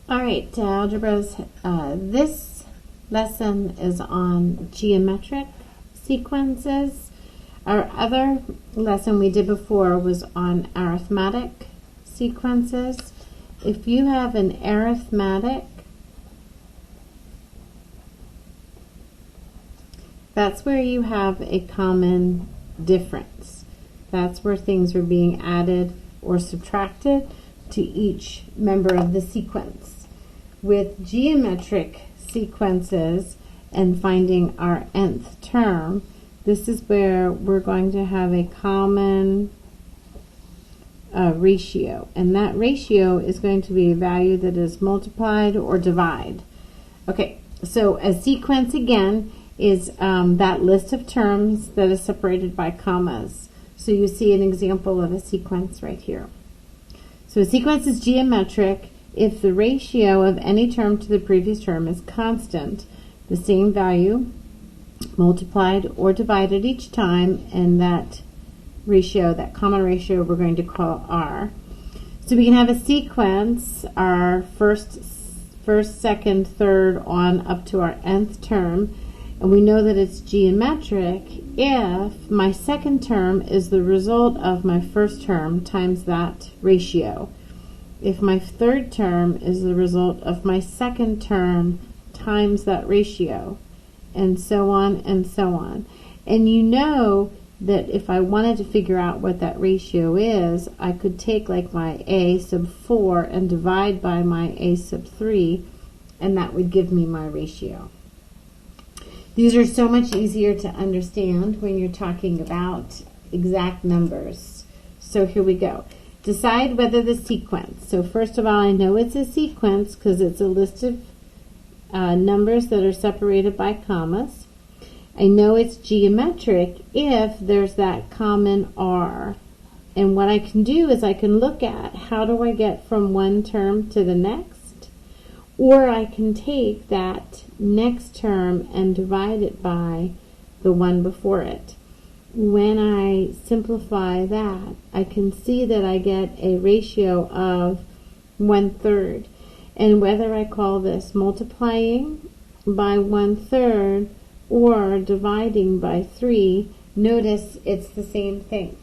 All right, algebras. This lesson is on geometric sequences. Our other lesson we did before was on arithmetic sequences. If you have an arithmetic, that's where you have a common difference. That's where things are being added or subtracted to each member of the sequence. With geometric sequences and finding our nth term, this is where we're going to have a common ratio, and that ratio is going to be a value that is multiplied or divided. Okay, so a sequence again is that list of terms that is separated by commas. So you see an example of a sequence right here. So a sequence is geometric if the ratio of any term to the previous term is constant, the same value multiplied or divided each time, and that ratio, that common ratio, we're going to call R. So we can have a sequence, our first, second, third, on up to our nth term, and we know that it's geometric if my second term is the result of my first term times that ratio. If my third term is the result of my second term times that ratio, and so on and so on. And you know that if I wanted to figure out what that ratio is, I could take like my a sub 4 and divide by my a sub 3, and that would give me my ratio. These are so much easier to understand when you're talking about exact numbers. So here we go. Decide whether the sequence. So first of all, I know it's a sequence because it's a list of numbers that are separated by commas. I know it's geometric if there's that common R. And what I can do is I can look at how do I get from one term to the next, or I can take that next term and divide it by the one before it. When I simplify that, I can see that I get a ratio of 1/3. And whether I call this multiplying by 1/3 or dividing by 3, notice it's the same thing.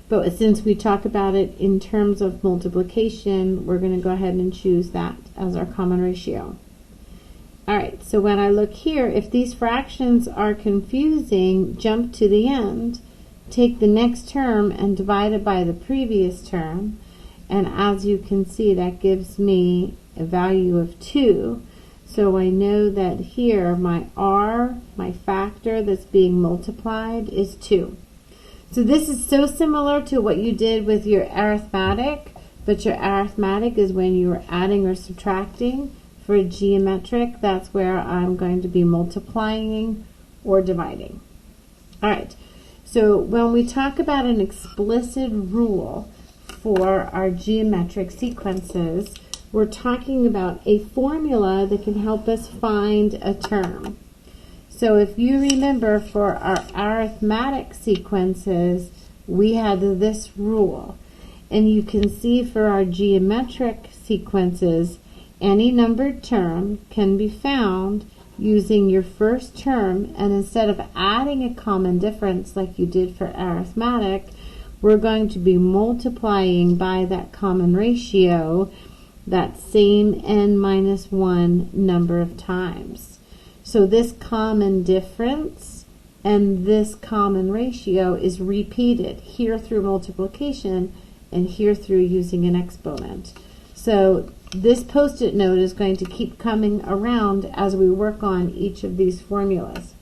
But since we talk about it in terms of multiplication, we're going to go ahead and choose that as our common ratio. All right, so when I look here, if these fractions are confusing, jump to the end, take the next term and divide it by the previous term, and as you can see, that gives me a value of 2. So I know that here my R, my factor that's being multiplied, is 2. So this is so similar to what you did with your arithmetic, but your arithmetic is when you are adding or subtracting. For geometric, that's where I'm going to be multiplying or dividing. All right, so when we talk about an explicit rule for our geometric sequences, we're talking about a formula that can help us find a term. So if you remember, for our arithmetic sequences, we had this rule. And you can see for our geometric sequences, any numbered term can be found using your first term, and instead of adding a common difference like you did for arithmetic, we're going to be multiplying by that common ratio that same n minus 1 number of times. So this common difference and this common ratio is repeated here through multiplication and here through using an exponent. So this post-it note is going to keep coming around as we work on each of these formulas.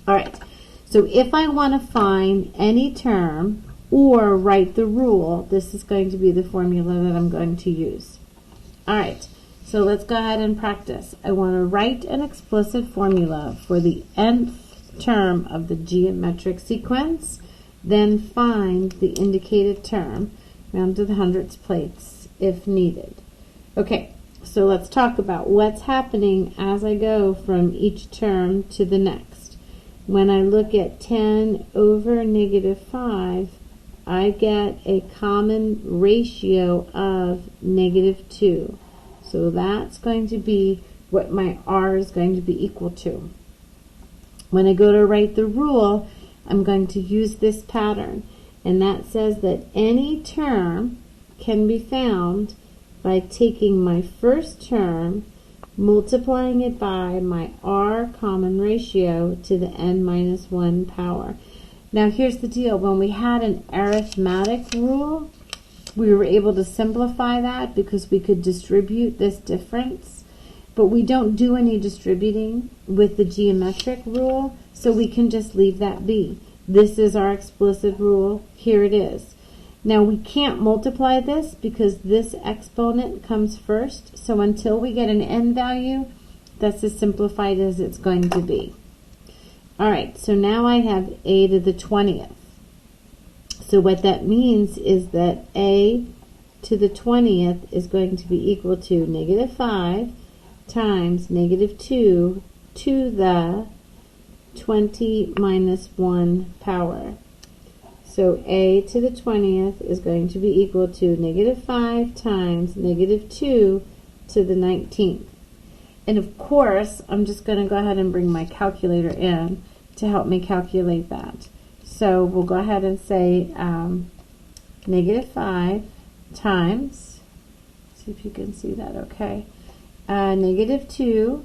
All right, so if I want to find any term or write the rule, this is going to be the formula that I'm going to use. All right, so let's go ahead and practice. I want to write an explicit formula for the nth term of the geometric sequence, then find the indicated term, round to the hundredths places if needed. Okay, so let's talk about what's happening as I go from each term to the next. When I look at 10 over negative 5, I get a common ratio of -2. So that's going to be what my R is going to be equal to. When I go to write the rule, I'm going to use this pattern, and that says that any term can be found by taking my first term, multiplying it by my R common ratio to the n-1 power. Now here's the deal. When we had an arithmetic rule, we were able to simplify that because we could distribute this difference. But we don't do any distributing with the geometric rule, so we can just leave that be. This is our explicit rule. Here it is. Now we can't multiply this because this exponent comes first, so until we get an n value, that's as simplified as it's going to be. Alright, so now I have a to the 20th. So what that means is that a to the 20th is going to be equal to -5 times -2 to the 20 minus 1 power. So a to the 20th is going to be equal to -5 times -2 to the 19th. And of course, I'm just going to go ahead and bring my calculator in to help me calculate that. So we'll go ahead and say -5 times, see if you can see that okay, -2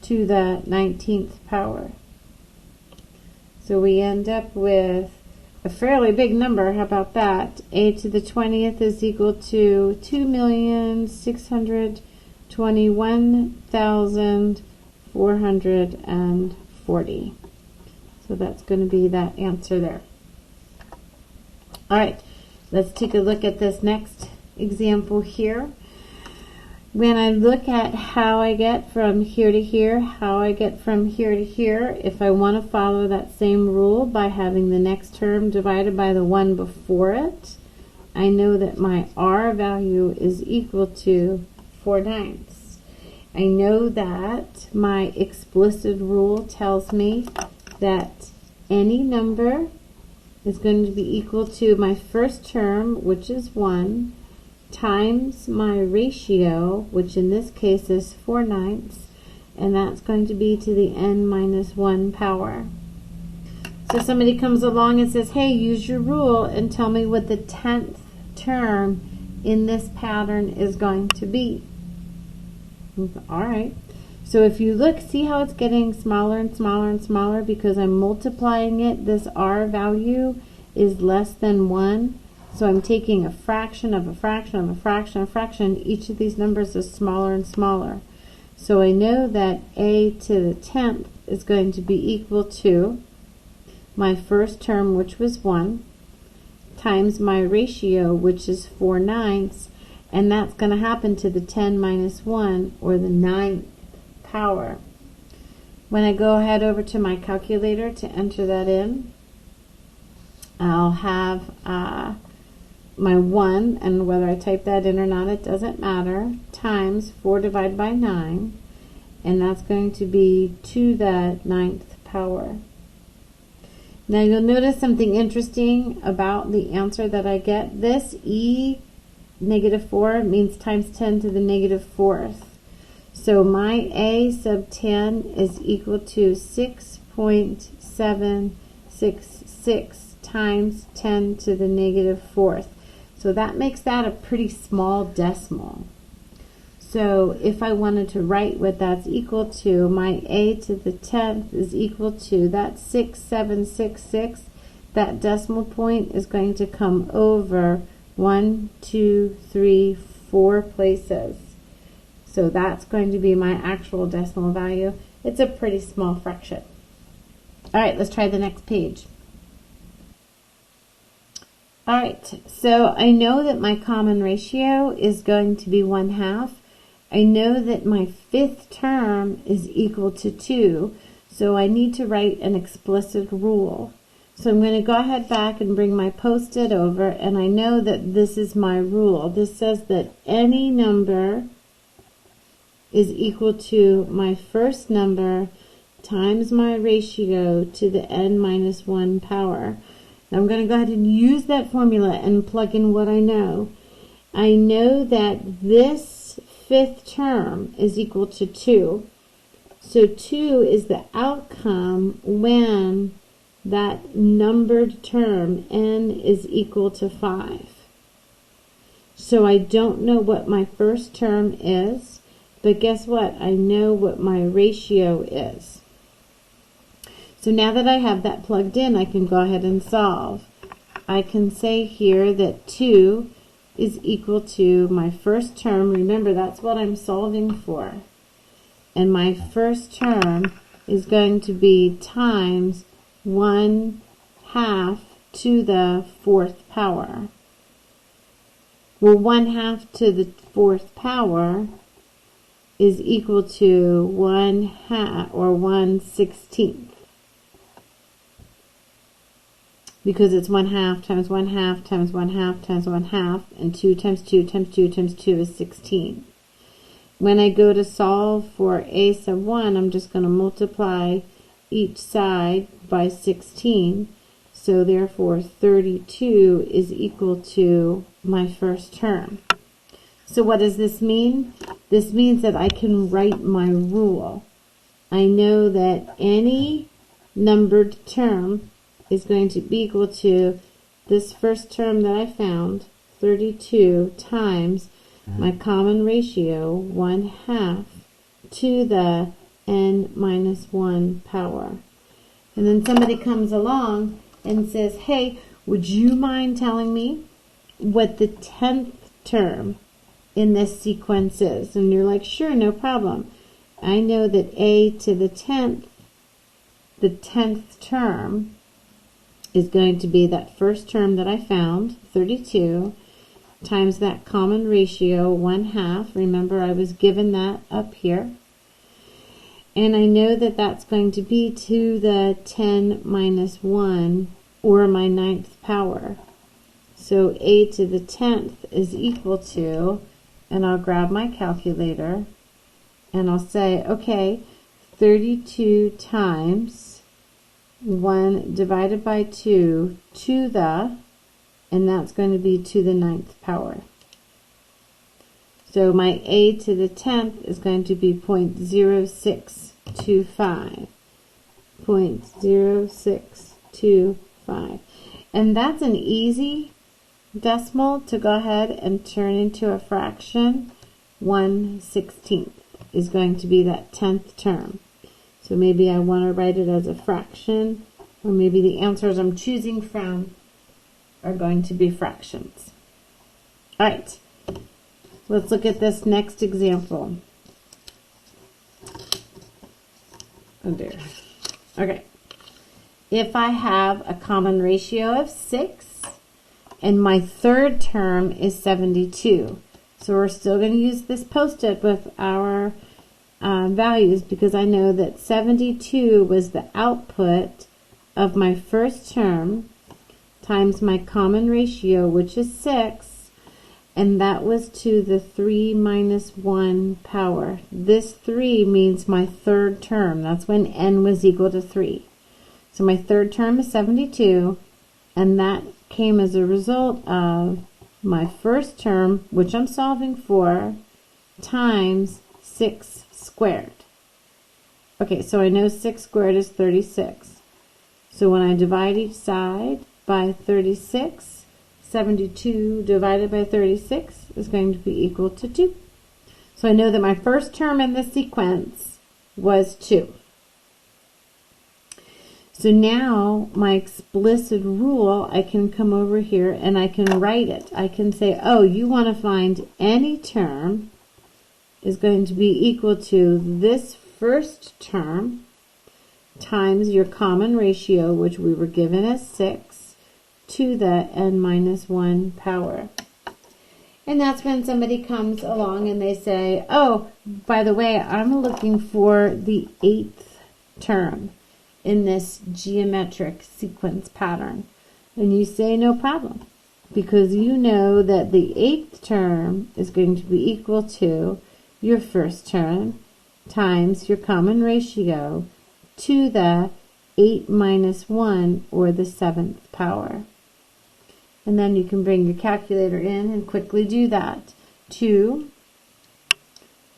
to the 19th power. So we end up with a fairly big number. How about that? A to the 20th is equal to 2,621,440. So that's going to be that answer there. All right, let's take a look at this next example here. When I look at how I get from here to here, how I get from here to here, if I want to follow that same rule by having the next term divided by the one before it, I know that my R value is equal to 4/9. I know that my explicit rule tells me that any number is going to be equal to my first term, which is 1, times my ratio, which in this case is 4/9, and that's going to be to the n-1 power. So somebody comes along and says, hey, use your rule and tell me what the 10th term in this pattern is going to be. Alright, so if you look, see how it's getting smaller and smaller and smaller because I'm multiplying it. This R value is less than 1. So I'm taking a fraction of a fraction of a fraction of a fraction. Each of these numbers is smaller and smaller. So I know that a to the 10th is going to be equal to my first term, which was 1, times my ratio, which is 4/9, and that's going to happen to the 10 minus 1, or the 9th power. When I go ahead over to my calculator to enter that in, I'll have my 1, and whether I type that in or not, it doesn't matter, times 4 divided by 9, and that's going to be to the 9th power. Now you'll notice something interesting about the answer that I get. This e -4 means times 10 to the -4th. So my a sub 10 is equal to 6.766 times 10 to the -4th. So that makes that a pretty small decimal. So if I wanted to write what that's equal to, my a to the 10th is equal to, that's 6766. That decimal point is going to come over 1, 2, 3, 4 places. So that's going to be my actual decimal value. It's a pretty small fraction. All right, let's try the next page. All right, so I know that my common ratio is going to be 1/2. I know that my fifth term is equal to 2, so I need to write an explicit rule. So I'm going to go ahead back and bring my post-it over, and I know that this is my rule. This says that any number is equal to my first number times my ratio to the n-1 power. I'm going to go ahead and use that formula and plug in what I know. I know that this fifth term is equal to 2. So 2 is the outcome when that numbered term n is equal to 5. So I don't know what my first term is, but guess what? I know what my ratio is. So now that I have that plugged in, I can go ahead and solve. I can say here that 2 is equal to my first term. Remember, that's what I'm solving for. And my first term is going to be times 1/2 to the 4th power. Well, 1/2 to the 4th power is equal to 1/2 or 1/16. Because it's 1/2 times 1/2 times 1/2 times 1/2, and 2 times 2 times 2 times 2 is 16. When I go to solve for a sub 1, I'm just going to multiply each side by 16. So therefore 32 is equal to my first term. So what does this mean? This means that I can write my rule. I know that any numbered term is going to be equal to this first term that I found, 32, times my common ratio, 1/2 to the n minus 1 power. And then somebody comes along and says, hey, would you mind telling me what the 10th term in this sequence is? And you're like, sure, no problem. I know that a to the 10th term is going to be that first term that I found, 32, times that common ratio, 1/2. Remember, I was given that up here. And I know that that's going to be to the 10 minus 1, or my 9th power. So a to the 10th is equal to, and I'll grab my calculator, and I'll say, okay, 32 times 1 divided by 2 to the, and that's going to be to the 9th power. So my a to the 10th is going to be 0.0625. 0.0625. And that's an easy decimal to go ahead and turn into a fraction. 1/16 is going to be that 10th term. So maybe I want to write it as a fraction, or maybe the answers I'm choosing from are going to be fractions. All right, let's look at this next example. Oh dear. Okay. If I have a common ratio of 6 and my third term is 72, so we're still going to use this post-it with our values, because I know that 72 was the output of my first term times my common ratio, which is 6, and that was to the 3 minus 1 power. This 3 means my third term. That's when n was equal to 3. So my third term is 72, and that came as a result of my first term, which I'm solving for, times 6 squared. Okay, so I know 6 squared is 36. So when I divide each side by 36, 72 divided by 36 is going to be equal to 2. So I know that my first term in this sequence was 2. So now my explicit rule, I can come over here and I can write it. I can say, oh, you want to find any term is going to be equal to this first term times your common ratio, which we were given as 6, to the n minus 1 power. And that's when somebody comes along and they say, oh, by the way, I'm looking for the 8th term in this geometric sequence pattern. And you say, no problem, because you know that the 8th term is going to be equal to your first term times your common ratio to the 8 minus 1, or the 7th power. And then you can bring your calculator in and quickly do that. 2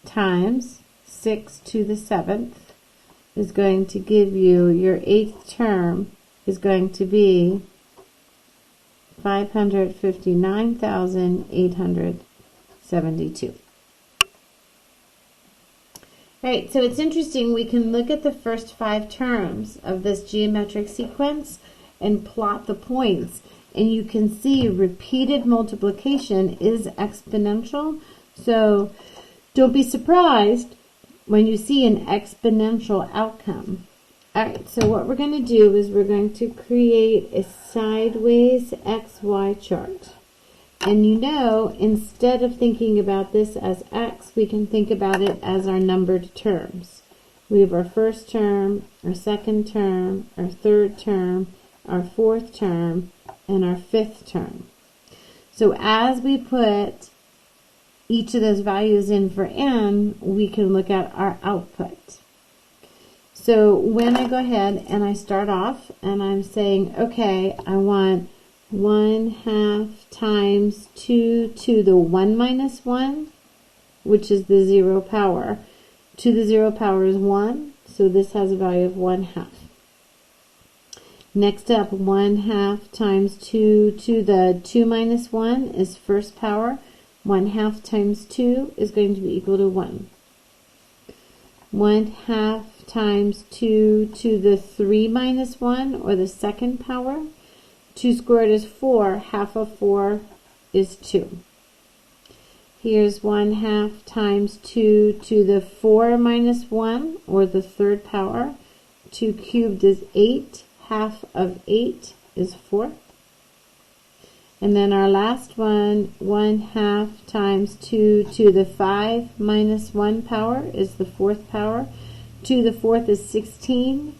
times 6 to the 7th is going to give you, your 8th term is going to be 559,872. Alright, so it's interesting, we can look at the first 5 terms of this geometric sequence and plot the points, and you can see repeated multiplication is exponential, so don't be surprised when you see an exponential outcome. Alright, so what we're going to do is we're going to create a sideways XY chart. And you know, instead of thinking about this as x, we can think about it as our numbered terms. We have our first term, our second term, our third term, our fourth term, and our fifth term. So as we put each of those values in for n, we can look at our output. So when I go ahead and I start off and I'm saying, okay, I want 1/2 times 2 to the 1 minus 1, which is the 0 power. 2 to the 0 power is 1, so this has a value of 1/2. Next up, 1/2 times 2 to the 2 minus 1 is first power. 1/2 times 2 is going to be equal to 1. 1/2 times 2 to the 3 minus 1, or the second power. 2 squared is 4. Half of 4 is 2. Here's 1/2 times 2 to the 4 minus 1, or the third power. 2 cubed is 8. Half of 8 is 4. And then our last one, 1/2 times 2 to the 5 minus 1 power is the fourth power. 2 to the fourth is 16.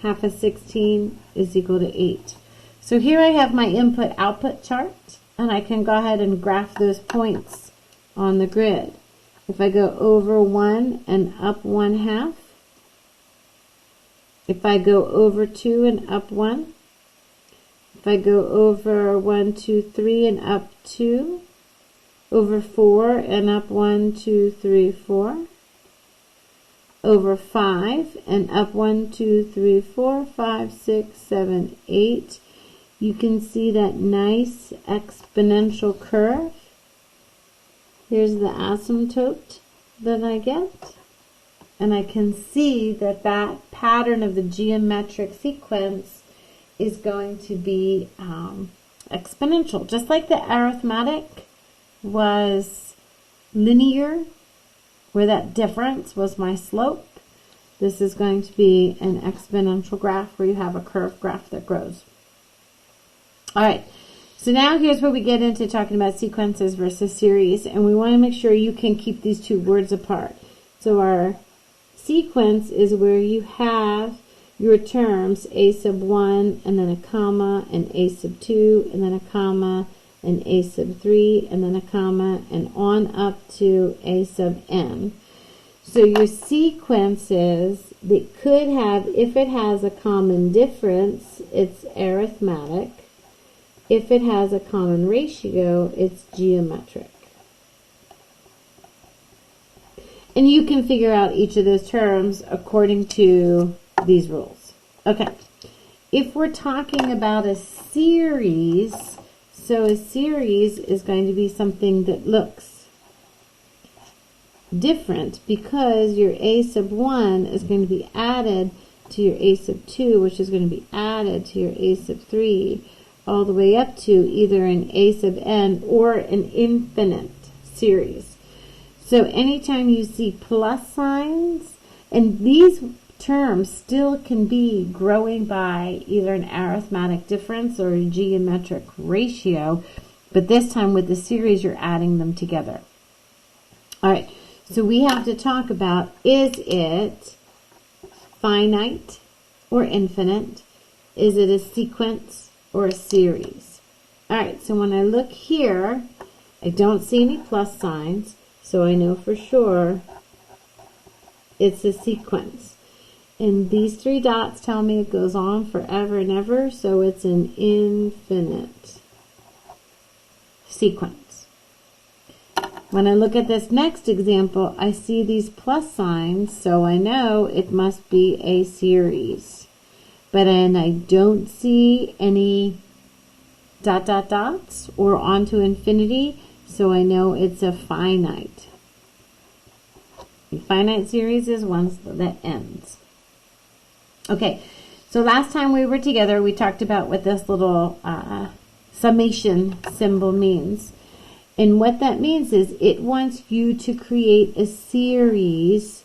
Half of 16 is equal to 8. So here I have my input-output chart, and I can go ahead and graph those points on the grid. If I go over 1 and up 1/2, if I go over 2 and up 1, if I go over 1, 2, 3 and up 2, over 4 and up 1, 2, 3, 4, over 5 and up 1, 2, 3, 4, 5, 6, 7, 8, you can see that nice exponential curve. Here's the asymptote that I get. And I can see that that pattern of the geometric sequence is going to be exponential. Just like the arithmetic was linear, where that difference was my slope, this is going to be an exponential graph where you have a curved graph that grows. Alright, so now here's where we get into talking about sequences versus series, and we want to make sure you can keep these two words apart. So our sequence is where you have your terms a sub 1 and then a comma and a sub 2 and then a comma and a sub 3 and then a comma and on up to a sub n. So your sequences that could have, if it has a common difference, it's arithmetic. If it has a common ratio, it's geometric. And you can figure out each of those terms according to these rules. Okay, if we're talking about a series, so a series is going to be something that looks different because your a sub 1 is going to be added to your a sub 2, which is going to be added to your a sub 3, all the way up to either an a sub n or an infinite series. So anytime you see plus signs, and these terms still can be growing by either an arithmetic difference or a geometric ratio, but this time with the series you're adding them together. Alright, so we have to talk about, is it finite or infinite? Is it a sequence or a series? Alright, so when I look here, I don't see any plus signs, so I know for sure it's a sequence. And these three dots tell me it goes on forever and ever, so it's an infinite sequence. When I look at this next example, I see these plus signs, so I know it must be a series. But then I don't see any dots or onto infinity, so I know it's a finite. A finite series is one that ends. Okay, so last time we were together, we talked about what this little summation symbol means. And what that means is it wants you to create a series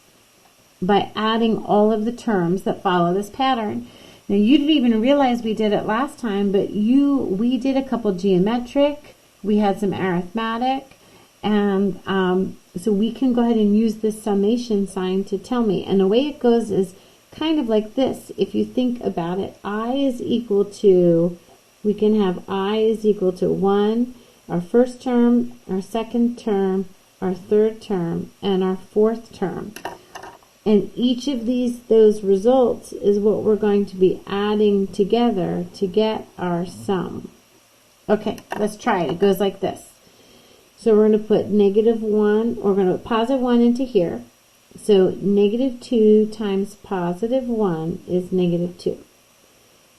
by adding all of the terms that follow this pattern. Now, you didn't even realize we did it last time, but we did a couple geometric, we had some arithmetic, and so we can go ahead and use this summation sign to tell me. And the way it goes is kind of like this. If you think about it, I is equal to, we can have I is equal to 1, our first term, our second term, our third term, and our fourth term. And each of those results is what we're going to be adding together to get our sum. Okay, let's try it. It goes like this. So we're going to put -1, or we're going to put +1 into here. So -2 times +1 is -2.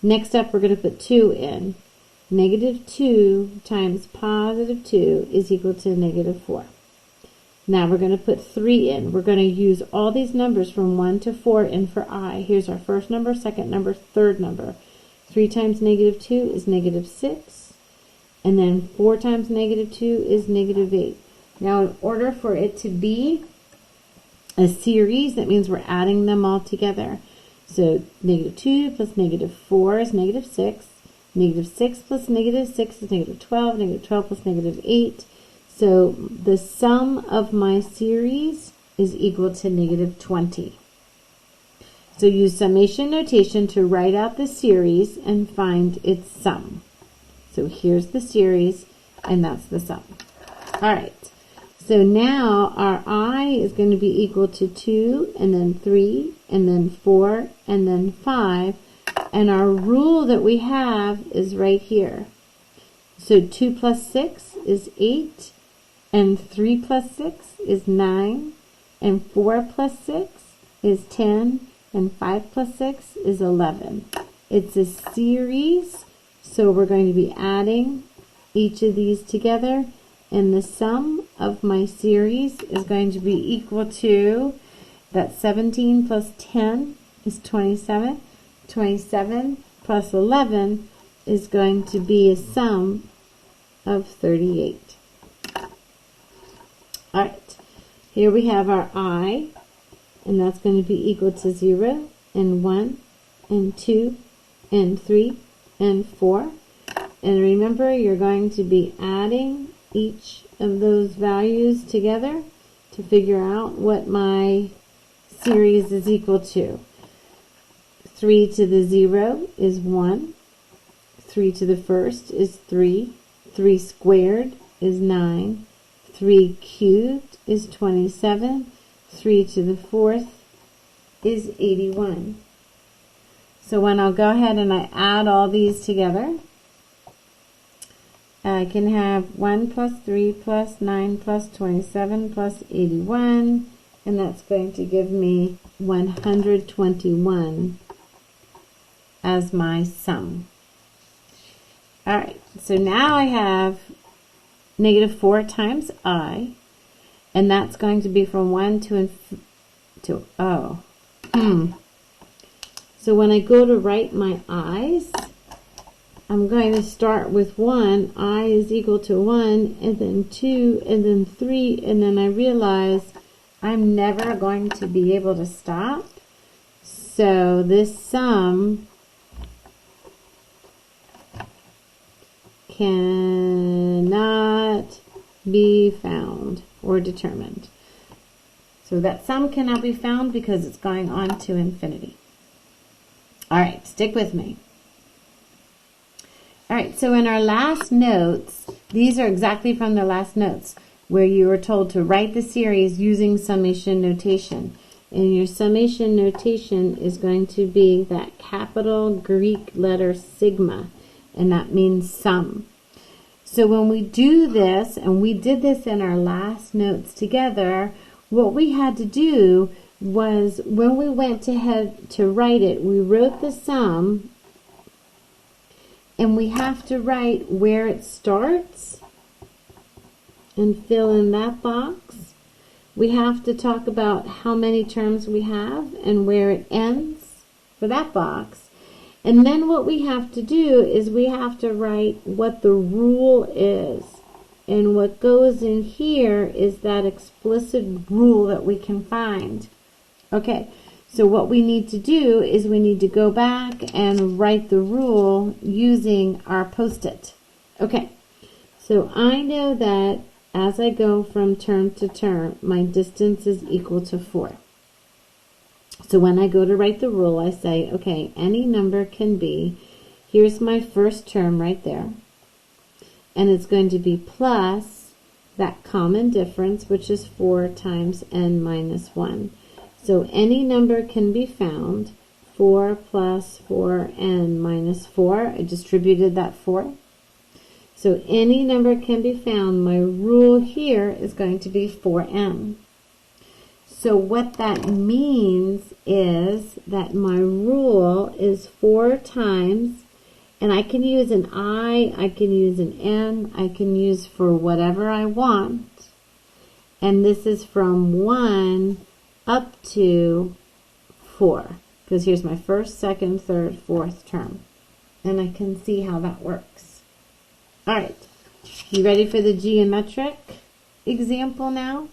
Next up, we're going to put 2 in. -2 times +2 is equal to -4. Now we're going to put 3 in. We're going to use all these numbers from 1 to 4 in for I. Here's our first number, second number, third number. 3 times -2 is -6. And then 4 times -2 is -8. Now, in order for it to be a series, that means we're adding them all together. So -2 plus -4 is -6. -6 plus -6 is -12. -12 plus -8. So the sum of my series is equal to -20. So use summation notation to write out the series and find its sum. So here's the series, and that's the sum. All right. So now our I is going to be equal to 2, and then 3, and then 4, and then 5. And our rule that we have is right here. So 2 plus 6 is 8, and 3 plus 6 is 9, and 4 plus 6 is 10, and 5 plus 6 is 11. It's a series, so we're going to be adding each of these together. And the sum of my series is going to be equal to, that 17 plus 10 is 27. 27 plus 11 is going to be a sum of 38. All right, here we have our I, and that's going to be equal to 0, and 1, and 2, and 3, and 4. And remember, you're going to be adding each of those values together to figure out what my series is equal to. 3 to the 0 is 1. 3 to the first is 3. 3 squared is 9. 3 cubed is 27. 3 to the fourth is 81. So when I'll go ahead and I add all these together, I can have 1 plus 3 plus 9 plus 27 plus 81, and that's going to give me 121 as my sum. All right, so now I have -4 times I, and that's going to be from 1 So when I go to write my i's, I'm going to start with 1. I is equal to 1, and then 2, and then 3, and then I realize I'm never going to be able to stop. So this sum cannot be found or determined. So that sum cannot be found because it's going on to infinity. All right, stick with me. All right, so in our last notes, these are exactly from the last notes, where you were told to write the series using summation notation. And your summation notation is going to be that capital Greek letter sigma, and that means sum. So when we do this, and we did this in our last notes together, what we had to do was when we went ahead to write it, we wrote the sum, and we have to write where it starts and fill in that box. We have to talk about how many terms we have and where it ends for that box. And then what we have to do is we have to write what the rule is. And what goes in here is that explicit rule that we can find. Okay, so what we need to do is we need to go back and write the rule using our post-it. Okay, so I know that as I go from term to term, my distance is equal to 4. So when I go to write the rule, I say, okay, any number can be, here's my first term right there, and it's going to be plus that common difference, which is 4 times n minus 1. So any number can be found, 4 plus 4n minus 4. I distributed that 4. So any number can be found. My rule here is going to be 4n. So what that means is that my rule is 4 times, and I can use an I can use an n, I can use for whatever I want. And this is from 1 up to 4. Because here's my first, second, third, fourth term. And I can see how that works. All right, you ready for the geometric example now?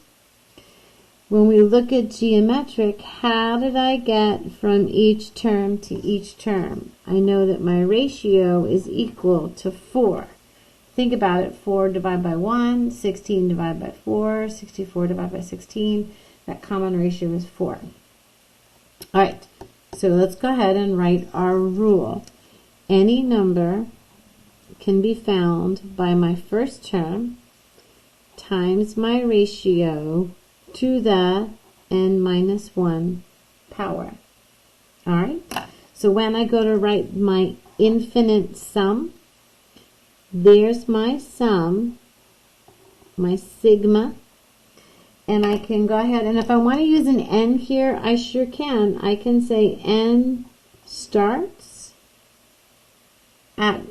When we look at geometric, how did I get from each term to each term? I know that my ratio is equal to 4. Think about it, 4 divided by 1, 16 divided by 4, 64 divided by 16. That common ratio is 4. All right, so let's go ahead and write our rule. Any number can be found by my first term times my ratio to the n minus 1 power. All right, so when I go to write my infinite sum, there's my sum, my sigma, and I can go ahead, and if I want to use an n here, I sure can. I can say n starts at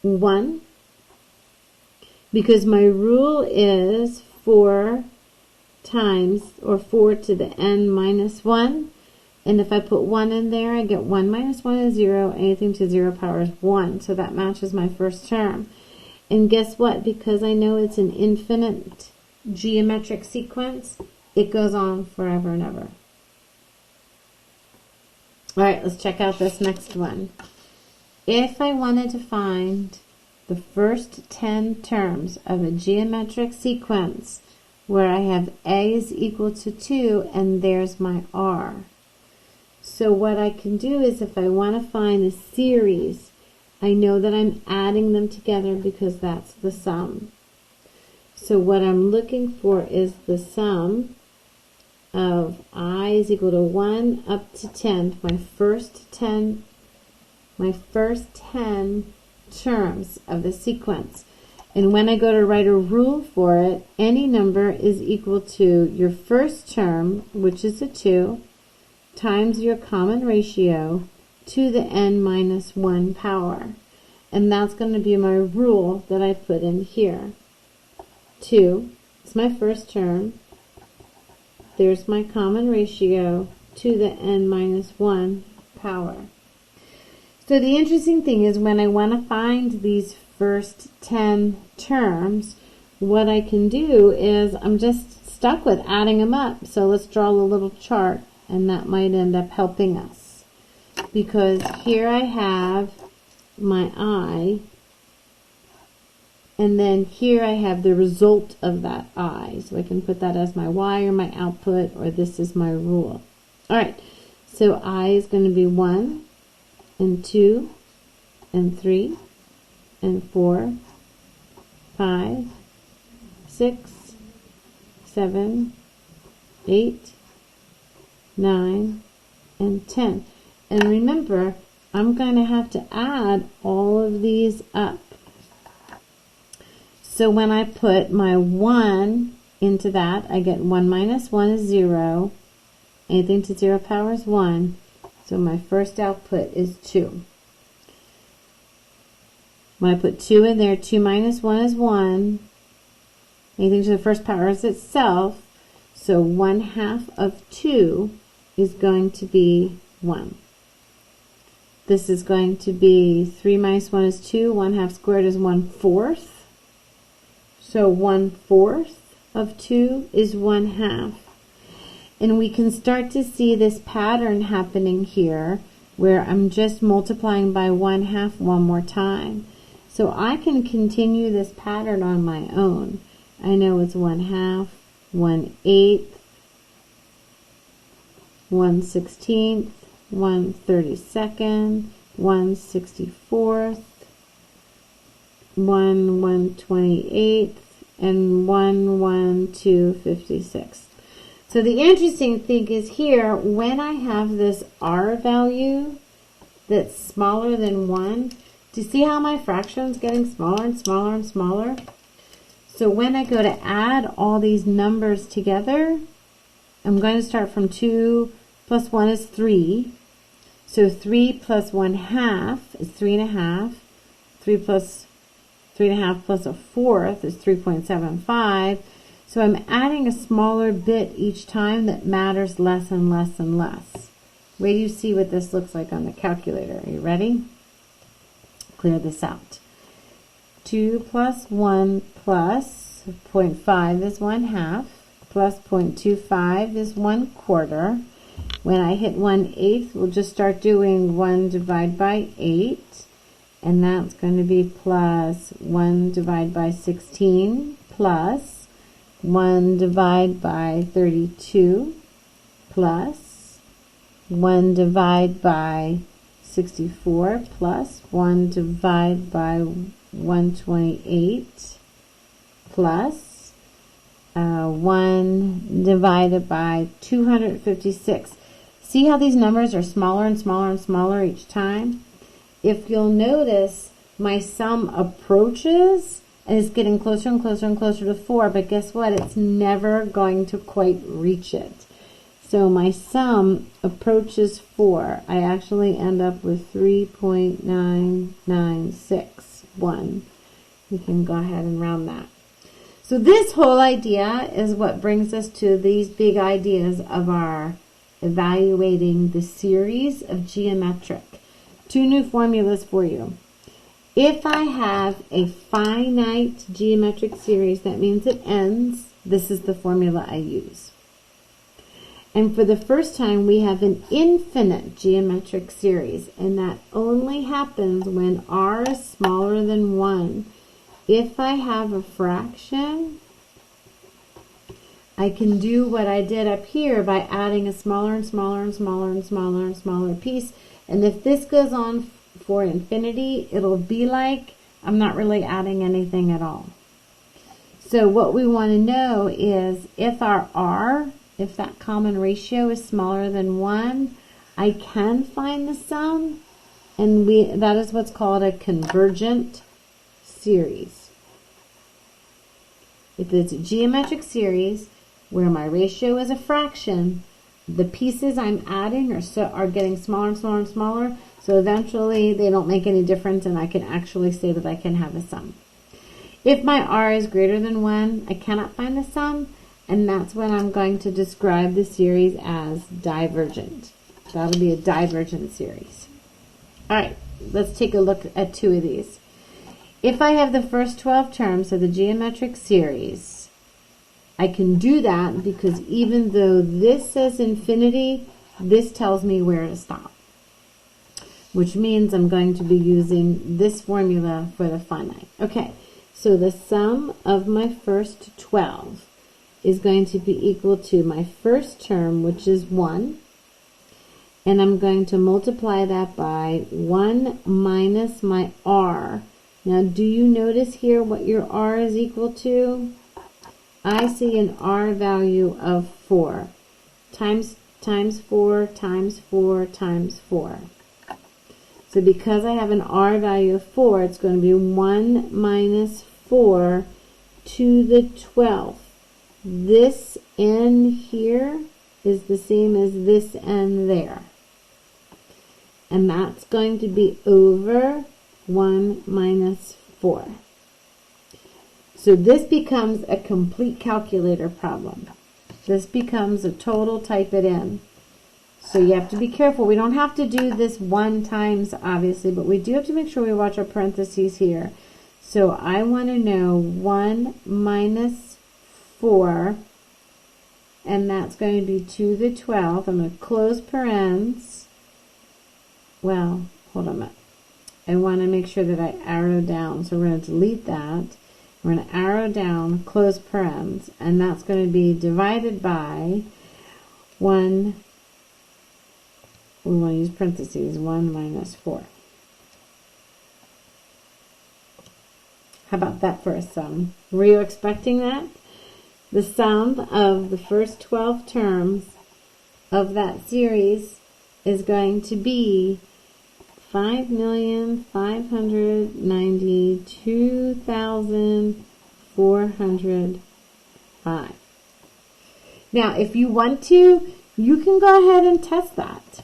1, because my rule is 4 times, or 4 to the n minus 1, and if I put 1 in there, I get 1 minus 1 is 0, anything to 0 power is 1, so that matches my first term. And guess what? Because I know it's an infinite geometric sequence, it goes on forever and ever. All right, let's check out this next one. If I wanted to find the first 10 terms of a geometric sequence where I have a is equal to 2 and there's my r. So what I can do is if I want to find a series, I know that I'm adding them together because that's the sum. So what I'm looking for is the sum of I is equal to 1 up to 10, my first 10 terms of the sequence. And when I go to write a rule for it, any number is equal to your first term, which is a 2, times your common ratio to the n minus 1 power. And that's going to be my rule that I put in here. 2 is my first term. There's my common ratio to the n minus 1 power. So the interesting thing is when I want to find these first 10 terms, what I can do is I'm just stuck with adding them up. So let's draw a little chart, and that might end up helping us. Because here I have my I, and then here I have the result of that I. So I can put that as my Y or my output, or this is my rule. All right, so I is going to be 1 and 2 and 3 and 4, 5, 6, 7, 8, 9, and 10. And remember, I'm going to have to add all of these up. So when I put my 1 into that, I get 1 minus 1 is 0. Anything to 0 power is 1. So my first output is 2. When I put 2 in there, 2 minus 1 is 1. Anything to the first power is itself. So 1/2 of 2 is going to be 1. This is going to be 3 minus 1 is 2. 1/2 squared is 1/4. So 1/4 of 2 is 1/2. And we can start to see this pattern happening here where I'm just multiplying by 1/2 one more time. So I can continue this pattern on my own. I know it's 1/2, 1/8, 1/16, 1/32, 1/64, 1/128, and 1/256. So the interesting thing is here, when I have this R value that's smaller than 1, do you see how my fraction's getting smaller and smaller and smaller? So when I go to add all these numbers together, I'm going to start from 2 plus 1 is 3. So 3 plus 1/2 is 3.5. 3 plus 3.5 plus a fourth is 3.75. So I'm adding a smaller bit each time that matters less and less and less. Wait till you see what this looks like on the calculator. Are you ready? Clear this out. 2 plus 1 plus 0.5 is 1/2, plus 0.25 is 1/4. When I hit 1/8, we'll just start doing 1 divided by 8, and that's going to be plus 1 divided by 16, plus 1 divided by 32, plus 1 divided by 64, plus 1 divided by 128, plus 1 divided by 256. See how these numbers are smaller and smaller and smaller each time? If you'll notice, my sum approaches and it's getting closer and closer and closer to 4, but guess what? It's never going to quite reach it. So my sum approaches 4. I actually end up with 3.9961. We can go ahead and round that. So this whole idea is what brings us to these big ideas of our evaluating the series of geometric. 2 new formulas for you. If I have a finite geometric series, that means it ends. This is the formula I use. And for the first time, we have an infinite geometric series, and that only happens when r is smaller than 1. If I have a fraction, I can do what I did up here by adding a smaller and smaller and smaller and smaller and smaller piece. And if this goes on for infinity, it'll be like I'm not really adding anything at all. So what we want to know is if our r, if that common ratio is smaller than 1, I can find the sum, and that is what's called a convergent series. If it's a geometric series where my ratio is a fraction, the pieces I'm adding are getting smaller and smaller and smaller, so eventually they don't make any difference and I can actually say that I can have a sum. If my r is greater than 1, I cannot find the sum, and that's when I'm going to describe the series as divergent. That'll be a divergent series. Alright, let's take a look at 2 of these. If I have the first 12 terms of the geometric series, I can do that because even though this says infinity, this tells me where to stop, which means I'm going to be using this formula for the finite. Okay, so the sum of my first 12 is going to be equal to my first term, which is 1, and I'm going to multiply that by 1 minus my r. Now, do you notice here what your r is equal to? I see an r value of 4 times times 4 times 4 times 4. So because I have an R value of 4, it's going to be 1 minus 4 to the 12th. This n here is the same as this n there. And that's going to be over 1 minus 4. So this becomes a complete calculator problem. This becomes a total type it in. So you have to be careful. We don't have to do this 1 times, obviously, but we do have to make sure we watch our parentheses here. So I want to know 1 minus 4, and that's going to be to the 12th. I'm going to close parens. Well, hold on a minute. I want to make sure that I arrow down. So we're going to delete that. We're going to arrow down, close parens, and that's going to be divided by 1. We want to use parentheses, 1 minus 4. How about that for a sum? Were you expecting that? The sum of the first 12 terms of that series is going to be 5,592,405. Now, if you want to, you can go ahead and test that.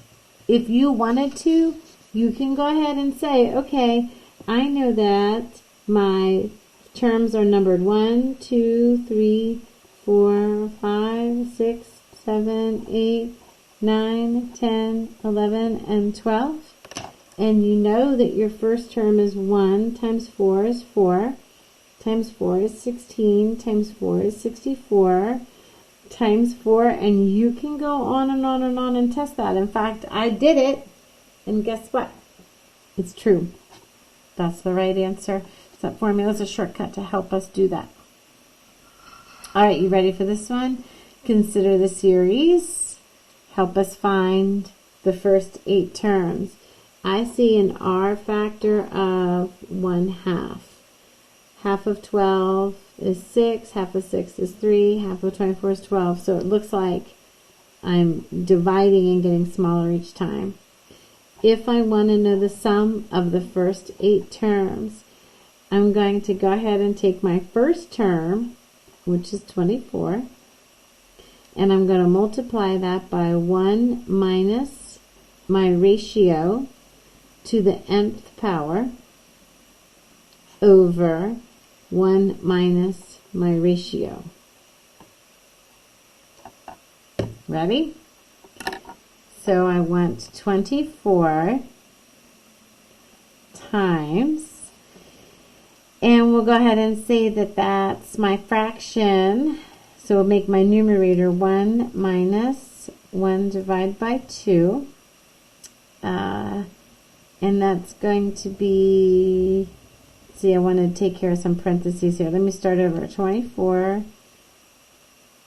If you wanted to, you can go ahead and say, okay, I know that my terms are numbered 1, 2, 3, 4, 5, 6, 7, 8, 9, 10, 11, and 12. And you know that your first term is 1 times 4 is 4, times 4 is 16, times 4 is 64, times 4, and you can go on and on and on and test that. In fact, I did it, and guess what? It's true. That's the right answer. So that formula is a shortcut to help us do that. All right, you ready for this one? Consider the series. Help us find the first 8 terms. I see an R factor of 1/2. Half of 12 is 6, half of 6 is 3, half of 24 is 12. So it looks like I'm dividing and getting smaller each time. If I want to know the sum of the first 8 terms, I'm going to go ahead and take my first term, which is 24, and I'm going to multiply that by 1 minus my ratio to the nth power over 1 minus my ratio. Ready? So I want 24 times, and we'll go ahead and say that that's my fraction. So we'll make my numerator 1 minus 1 divided by 2. And that's going to be, see, I want to take care of some parentheses here. Let me start over. 24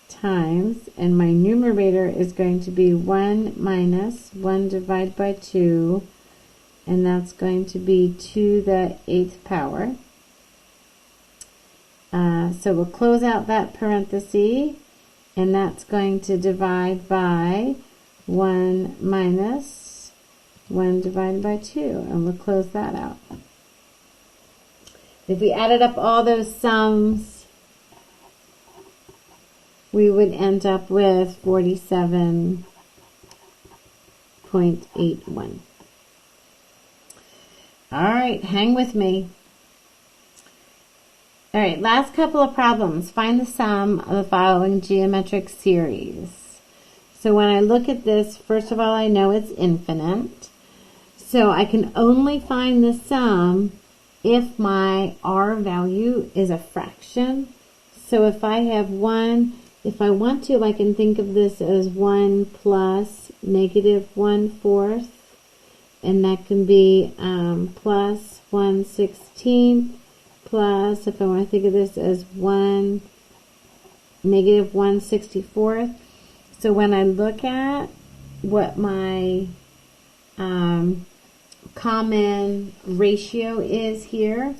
times, and my numerator is going to be 1 minus 1 divided by 2, and that's going to be to the 8th power. So we'll close out that parenthesis, and that's going to divide by 1 minus 1 divided by 2, and we'll close that out. If we added up all those sums, we would end up with 47.81. All right, hang with me. All right, last couple of problems. Find the sum of the following geometric series. So when I look at this, first of all, I know it's infinite. So I can only find the sum if my R value is a fraction. So if I have 1, if I want to, I can think of this as 1 plus negative 1/4, and that can be plus 1/16, plus, if I want to think of this as 1 negative 1/64. So when I look at what my common ratio is here,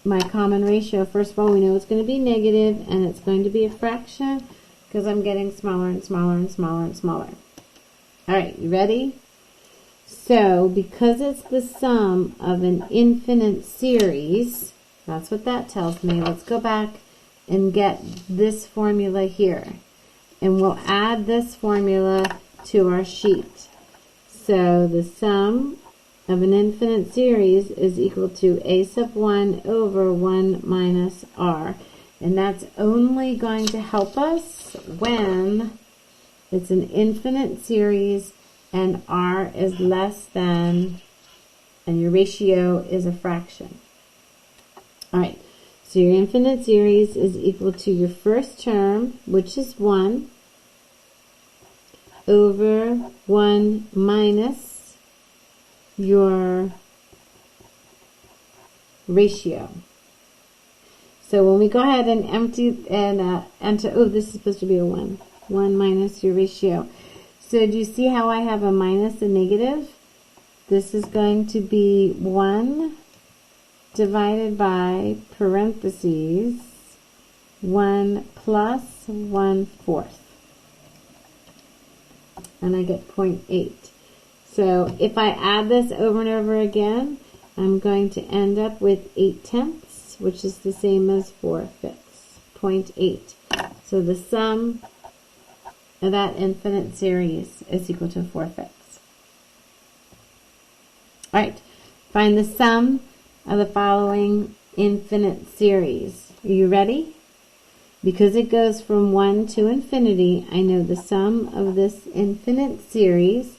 my common ratio, first of all, we know it's going to be negative, and it's going to be a fraction because I'm getting smaller and smaller and smaller and smaller. All right, you ready? So, because it's the sum of an infinite series, that's what that tells me. Let's go back and get this formula here. And we'll add this formula to our sheet. So, the sum of an infinite series is equal to a sub 1 over 1 minus r. And that's only going to help us when it's an infinite series and r is less than, and your ratio is a fraction. All right, so your infinite series is equal to your first term, which is 1, over 1 minus your ratio. So when we go ahead and enter, oh, this is supposed to be a 1. 1 minus your ratio. So do you see how I have a minus and negative? This is going to be 1 divided by parentheses 1 plus 1/4. And I get 0.8. So if I add this over and over again, I'm going to end up with 8/10, which is the same as 4/5, 0.8. So the sum of that infinite series is equal to 4/5. All right, find the sum of the following infinite series. Are you ready? Because it goes from 1 to infinity, I know the sum of this infinite series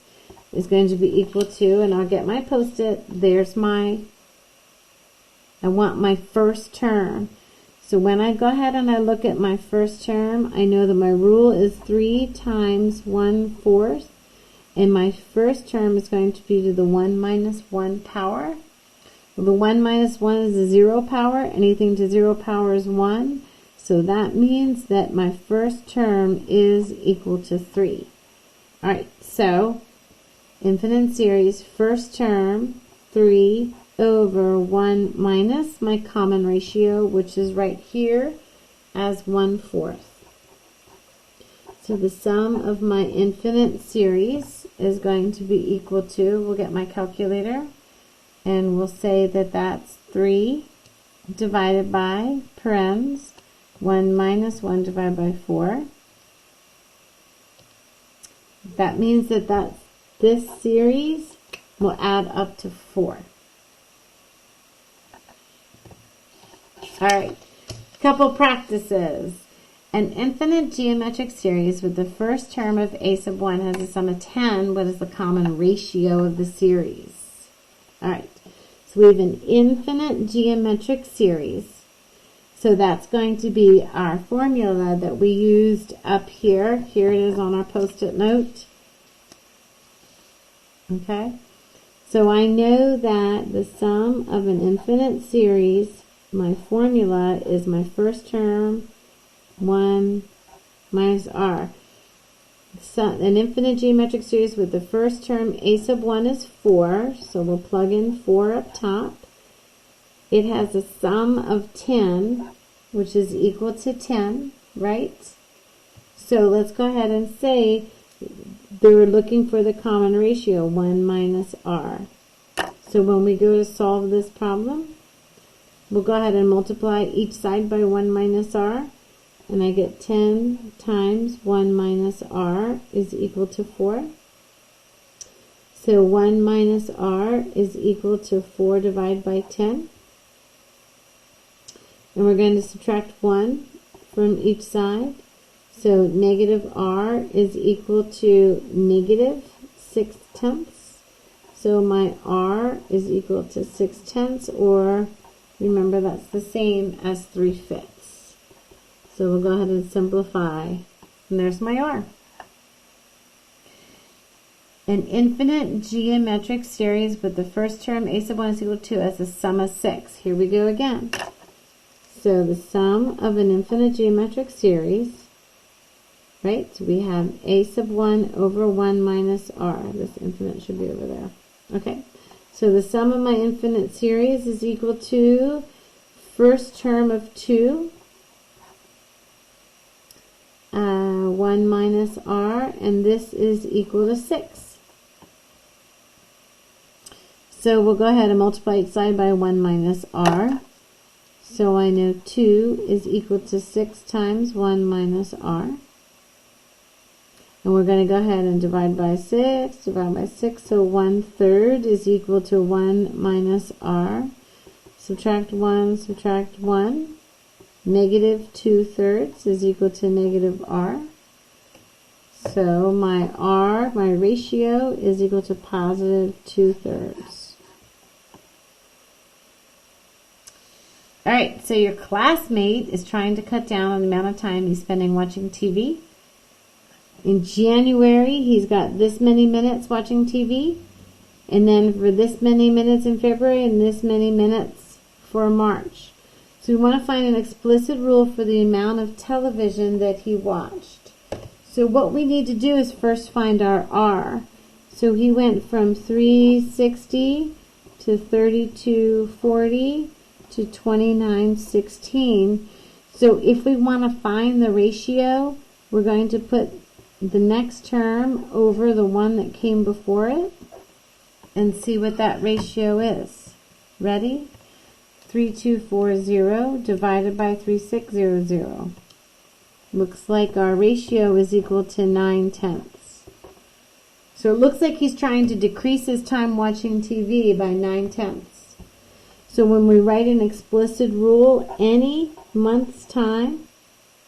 is going to be equal to, and I'll get my post-it, there's I want my first term. So when I go ahead and I look at my first term, I know that my rule is 3 times 1/4, and my first term is going to be to the 1 minus 1 power. Well, the 1 minus 1 is a 0 power. Anything to 0 power is 1. So that means that my first term is equal to 3. All right, so infinite series, first term, 3 over 1 minus my common ratio, which is right here as 1/4. So the sum of my infinite series is going to be equal to, we'll get my calculator, and we'll say that that's 3 divided by, parens, 1 minus 1 divided by 4. That means that this series will add up to 4. All right, couple practices. An infinite geometric series with the first term of a sub 1 has a sum of 10. What is the common ratio of the series? All right, so we have an infinite geometric series. So that's going to be our formula that we used up here. Here it is on our post-it note. Okay, so I know that the sum of an infinite series, my formula is my first term, 1 minus r. So an infinite geometric series with the first term, a sub 1 is 4, so we'll plug in 4 up top. It has a sum of 10, which is equal to 10, right? So let's go ahead and say they were looking for the common ratio, 1 minus r. So when we go to solve this problem, we'll go ahead and multiply each side by 1 minus r, and I get 10 times 1 minus r is equal to 4. So 1 minus r is equal to 4 divided by 10. And we're going to subtract 1 from each side. So negative r is equal to negative 6/10. So my r is equal to 6/10, or remember that's the same as 3/5. So we'll go ahead and simplify. And there's my r. An infinite geometric series with the first term a sub 1 is equal to as a sum of 6. Here we go again. So the sum of an infinite geometric series, right? So we have a sub 1 over 1 minus r. This infinite should be over there. Okay. So the sum of my infinite series is equal to first term of 2, 1 1 minus r, and this is equal to 6. So we'll go ahead and multiply each side by 1 minus r. So I know 2 is equal to 6 times 1 minus r. And we're going to go ahead and divide by 6, divide by 6. So 1/3 is equal to 1 minus r. Subtract 1, subtract 1. Negative 2/3 is equal to negative r. So my r, my ratio, is equal to positive 2/3. Alright, so your classmate is trying to cut down on the amount of time he's spending watching TV. In January, he's got this many minutes watching TV. And then for this many minutes in February and this many minutes for March. So we want to find an explicit rule for the amount of television that he watched. So what we need to do is first find our R. So he went from 360 to 3240 to 2916. So if we want to find the ratio, we're going to put the next term over the one that came before it and see what that ratio is. Ready? 3240 divided by 3600. Looks like our ratio is equal to 9/10. So it looks like he's trying to decrease his time watching TV by 9/10. So when we write an explicit rule, any month's time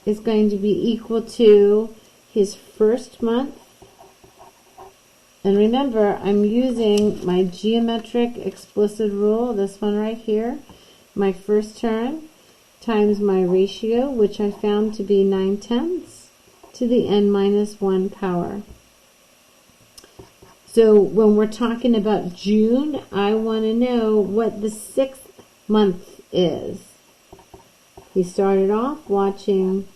is going to be equal to his first month. And remember, I'm using my geometric explicit rule, this one right here, my first term times my ratio, which I found to be 9/10 to the n minus 1 power. So when we're talking about June, I want to know what the 6th month is. He started off watching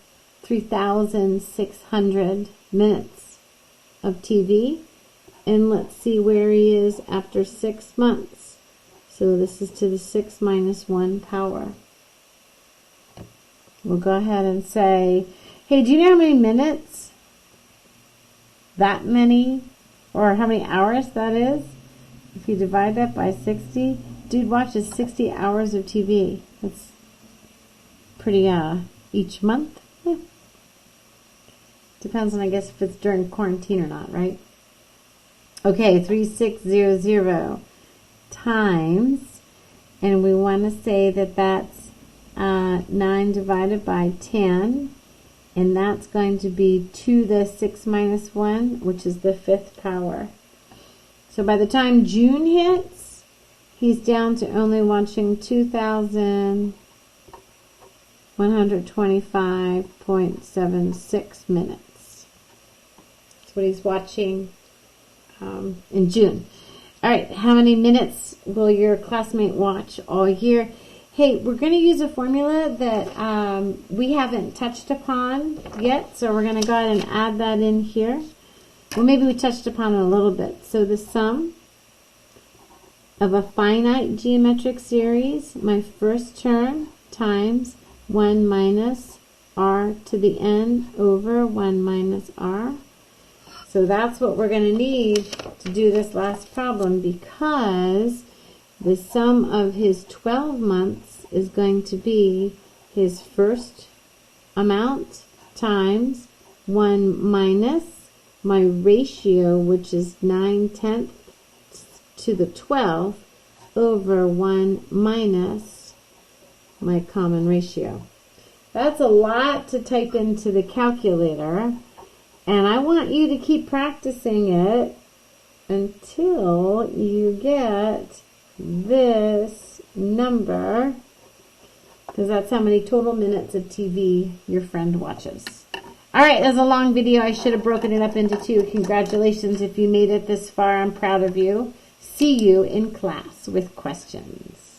3,600 minutes of TV. And let's see where he is after 6 months. So this is to the 6 minus 1 power. We'll go ahead and say, hey, do you know how many minutes that many, or how many hours that is? If you divide that by 60, dude watches 60 hours of TV. That's pretty, each month. Depends on, I guess, if it's during quarantine or not, right? Okay, 3600 times, and we want to say that that's 9 divided by 10, and that's going to be to the 6 minus 1, which is the 5th power. So by the time June hits, he's down to only watching 2,125.76 minutes. That's what he's watching in June. All right, how many minutes will your classmate watch all year? Hey, we're going to use a formula that we haven't touched upon yet, so we're going to go ahead and add that in here. Well, maybe we touched upon it a little bit. So the sum of a finite geometric series, my first term, times 1 minus r to the n over 1 minus r. So that's what we're going to need to do this last problem, because the sum of his 12 months is going to be his first amount times 1 minus my ratio, which is 9/10 to the 12 over 1 minus my common ratio. That's a lot to type into the calculator. And I want you to keep practicing it until you get this number, because that's how many total minutes of TV your friend watches. All right, that's a long video. I should have broken it up into 2. Congratulations if you made it this far. I'm proud of you. See you in class with questions.